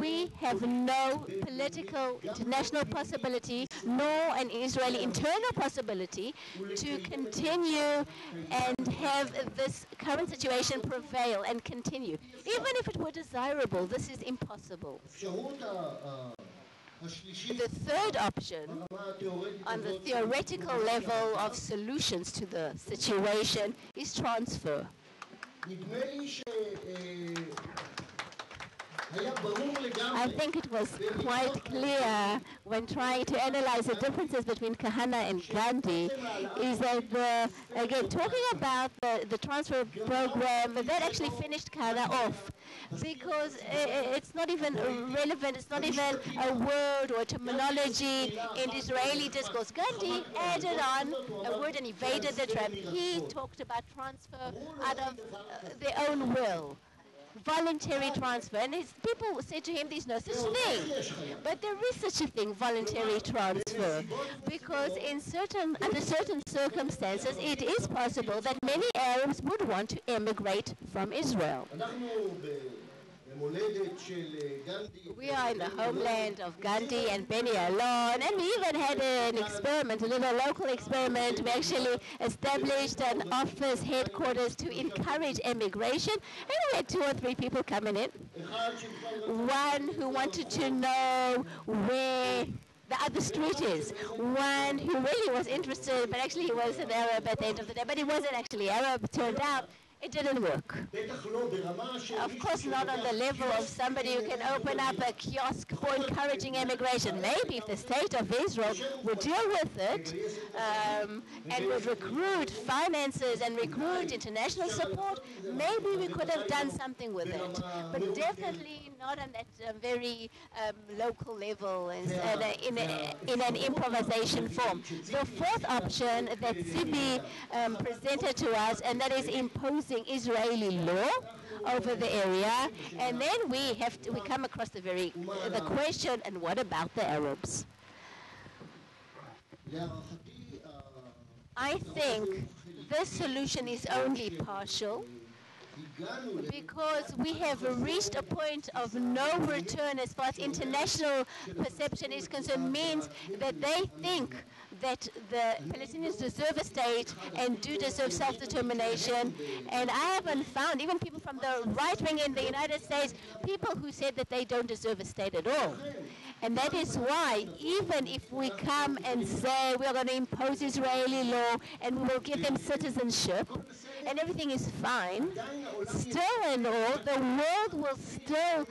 We have no political international possibility, nor an Israeli internal possibility to continue and have this current situation prevail and continue. Even if it were desirable, this is impossible. The third option, on the theoretical level of solutions to the situation, is transfer. I think it was quite clear when trying to analyze the differences between Kahana and Gandhi is that, again, talking about the transfer program, that actually finished Kahana off because it's not even relevant, it's not even a word or terminology in Israeli discourse. Gandhi added on a word and evaded the trap. He talked about transfer out of their own will. Voluntary transfer, and people said to him, there's no such thing. But there is such a thing, voluntary transfer, because under certain circumstances it is possible that many Arabs would want to emigrate from Israel. We are in the homeland of Gandhi and Beni Alon, and we even had an experiment, a little local experiment. We actually established an office headquarters to encourage emigration, and we had 2 or 3 people coming in. One who wanted to know where the other street is. One who really was interested, but actually he was an Arab at the end of the day, but he wasn't actually Arab, turned out. It didn't work. Of course not on the level of somebody who can open up a kiosk for encouraging immigration. Maybe if the state of Israel would deal with it and would recruit finances and recruit international support, maybe we could have done something with it. But definitely not on that very local level in an improvisation form. The fourth option that Sibi presented to us, and that is imposing Israeli law over the area, and then we come across the question, and what about the Arabs? I think this solution is only partial, because we have reached a point of no return as far as international perception is concerned. Means that they think that the Palestinians deserve a state and do deserve self-determination. And I haven't found, even people from the right wing in the United States, people who said that they don't deserve a state at all. And that is why, even if we come and say we're going to impose Israeli law and we will give them citizenship, and everything is fine, still and all, the world will still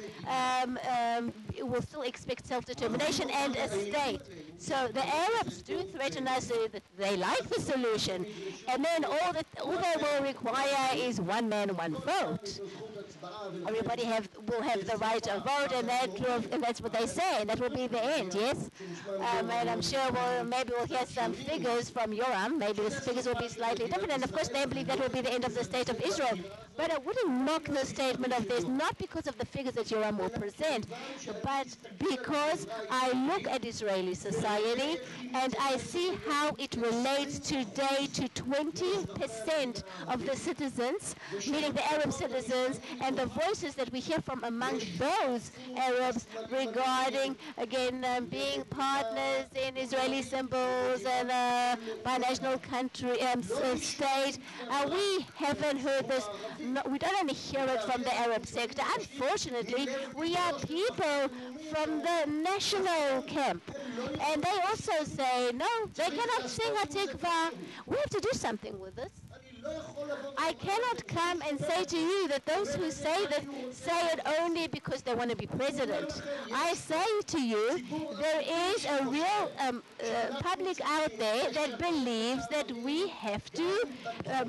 expect self-determination and a state. So the Arabs do threaten us that they like the solution, and then all they will require is one man, one vote. Everybody will have the right to vote, and that's what they say, and that will be the end, yes? And I'm sure maybe we'll hear some figures from Yoram. Maybe the figures will be slightly different, and of course they believe that will be the end of the state of Israel. But I wouldn't mock the statement of this, not because of the figures that Yoram will present, but because I look at Israeli society and I see how it relates today to 20% of the citizens, meaning the Arab citizens, and the voices that we hear from among those Arabs regarding, again, being partners in Israeli symbols and binational country state. We haven't heard this. No, we don't only hear it from the Arab sector. Unfortunately, we are people from the national camp. And they also say, no, they cannot sing Hatikva. We have to do something with this. I cannot come and say to you that those who say that say it only because they want to be president. I say to you, there is a real public out there that believes that we have to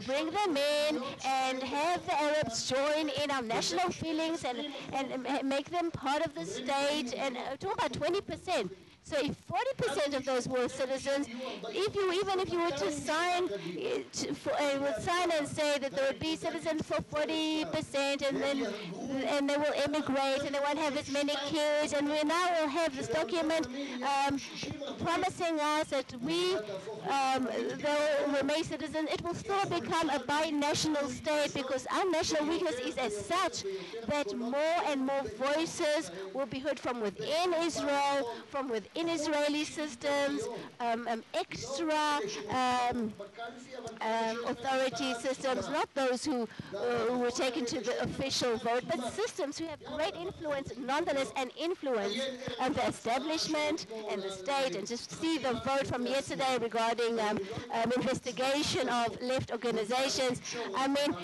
bring them in and have the Arabs join in our national feelings and make them part of the state. And talk about 20%. So if 40% of those were citizens, even if you were to sign, would sign and say that there would be citizens for 40%, and they will immigrate and they won't have as many kids, and we now will have this document promising us that they'll remain citizens, it will still become a binational state, because our national weakness is as such that more and more voices will be heard from within Israel, from within Israeli systems, extra authority systems, not those who were taken to the official vote, but systems who have great influence nonetheless, and influence the establishment and the state. And just see the vote from yesterday regarding investigation of left organizations. I mean,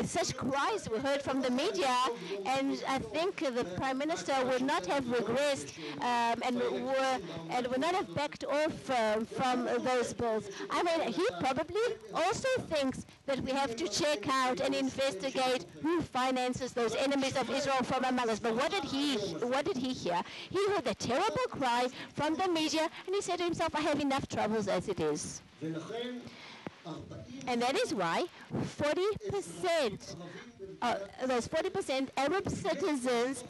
such cries were heard from the media, and I think the Prime Minister would not have regressed and would not have backed off from those bills. I mean, he probably also thinks that we have to check out and investigate who finances those enemies of Israel from among us. But what did he hear? He heard the terrible cry from the media, and he said to himself, I have enough troubles as it is. And that is why 40%, those 40% Arab citizens,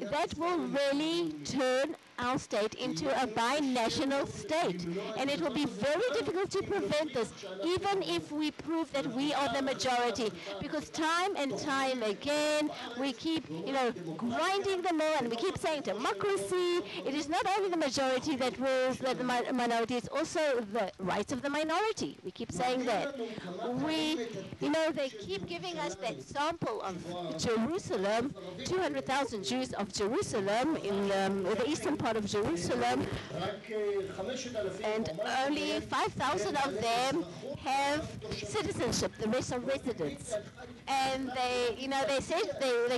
that will really turn our state into a binational state. And it will be very difficult to prevent this, even if we prove that we are the majority. Because time and time again, we keep, grinding the mill, and we keep saying democracy. It is not only the majority that rules the minority, it's also the rights of the minority. We keep saying that. They keep giving us that sample of Jerusalem, 200,000 Jews of Jerusalem in the eastern part of Jerusalem, and only 5,000 of them have citizenship. The rest are residents. And they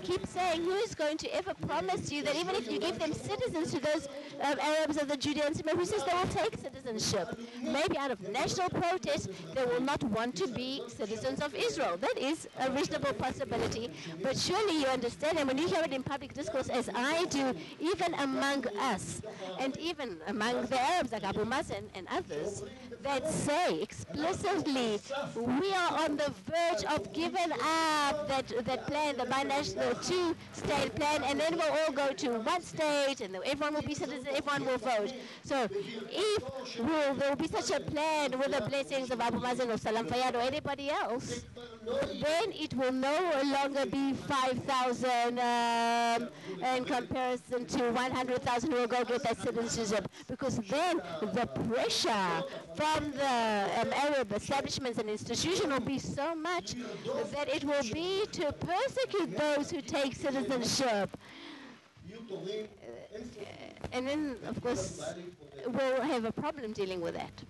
keep saying, who is going to ever promise you that even if you give them citizens to those Arabs of the Judea and Samaria, who says they will take citizenship? Maybe out of national protest, they will not want to be citizens of Israel. That is a reasonable possibility. But surely you understand, and when you hear it in public discourse, as I do, even among us, and even among the Arabs like Abu Mazen and others, that say explicitly, we are on the verge of giving up that plan, the binational two-state plan, and then we'll all go to one state, and everyone will be citizens, everyone will vote. So if there will be such a plan with the blessings of Abu Mazen or Salam Fayyad or anybody else, then it will no longer be 5,000 in comparison to 100,000 who will go get that citizenship, because then the pressure from the Arab establishments and institutions will be so much that it will be to persecute those who take citizenship. And then, of course, we'll have a problem dealing with that.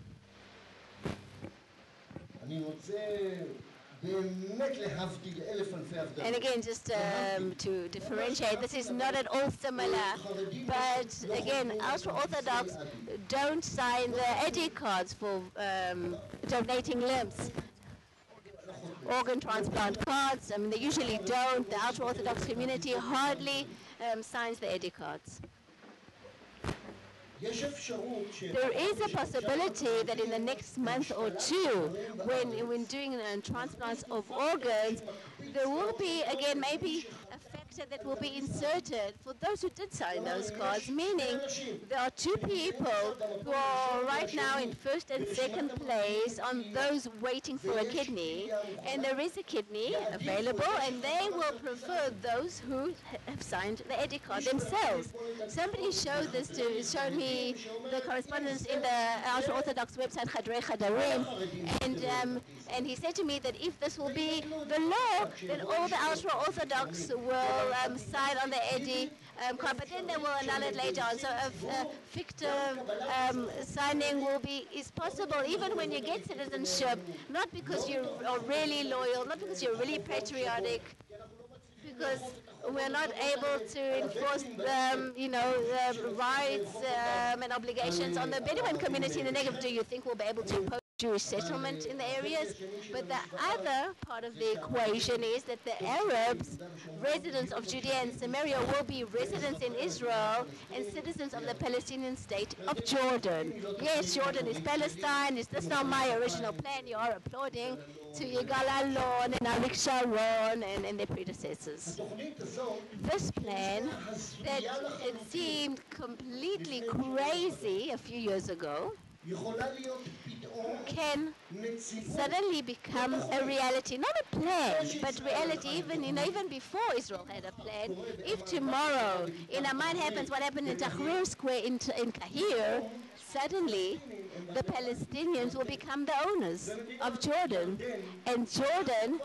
And again, just to differentiate, this is not at all similar, but again, ultra-Orthodox don't sign the ID cards for donating limbs, organ transplant cards. I mean, they usually don't. The ultra-Orthodox community hardly signs the ID cards. There is a possibility that in the next month or two, when doing transplants of organs, there will be, again, maybe a factor that will be inserted for those who did sign those cards, meaning there are two people who are right now in first and second place on those waiting for a kidney, and there is a kidney available, and they will prefer those who have signed the ID card themselves. Somebody showed me the correspondence in the ultra-Orthodox website Chadrei Chadarim, and he said to me that if this will be the law, then all the ultra-Orthodox will sign on the ID card, but then they will annul it later on. So a fictive signing is possible even when you get citizenship, not because you are really loyal, not because you're really patriotic, because we're not able to enforce the rights and obligations on the Bedouin community in the Negev. Do you think we'll be able to impose Jewish settlement in the areas, but the other part of the equation is that the Arabs, residents of Judea and Samaria, will be residents in Israel and citizens of the Palestinian state of Jordan. Yes, Jordan is Palestine. That's not my original plan. You are applauding to Yigal Allon and Arik Sharon and their predecessors. This plan that it seemed completely crazy a few years ago can suddenly become a reality, not a plan, but reality. Even before Israel had a plan. If tomorrow in Amman happens what happened in Tahrir Square in Kahir, suddenly the Palestinians will become the owners of Jordan, and Jordan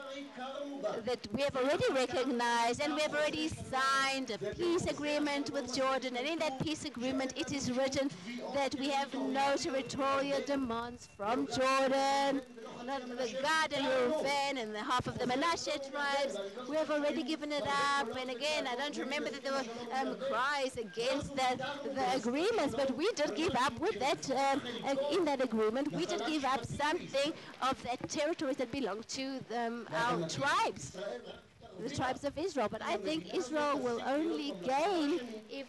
that we have already recognized, and we have already signed a peace agreement with Jordan, and in that peace agreement it is written that we have no territorial demands from Jordan, not the Gad and Reuven and the half of the Manasseh tribes. We have already given it up, and again, I don't remember that there were cries against the agreements, but we did give up with that, in that agreement, we did give up something of that territories that belong to our tribes, the tribes of Israel. But I think Israel will only gain if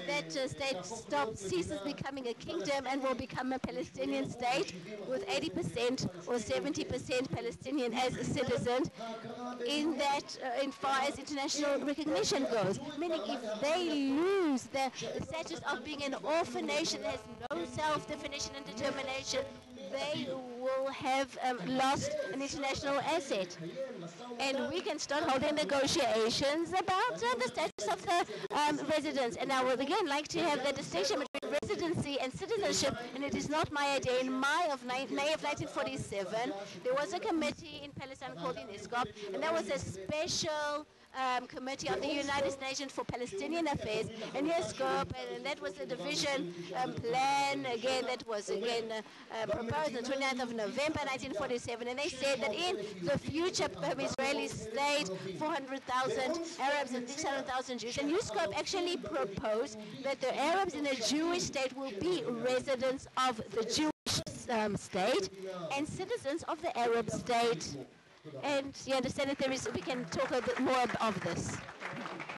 that state ceases becoming a kingdom and will become a Palestinian state with 80% or 70% Palestinian as citizens, in that, in far as international recognition goes. Meaning if they lose the status of being an orphan nation that has no self-definition and determination, they will have lost an international asset. And we can start holding negotiations about the status of the residents. And I would again like to have the distinction between residency and citizenship, and it is not my idea. In May of 1947, there was a committee in Palestine called UNESCO, and that was a special committee of the United Nations for Palestinian Affairs, and UNESCO, and that was the division plan, again, that was again proposed on the 29th of November 1947, and they said that in the future Israeli state, 400,000 Arabs and 600,000 Jews, and UNESCO actually proposed that the Arabs in the Jewish state will be residents of the Jewish state and citizens of the Arab state. And you understand that we can talk a bit more of this.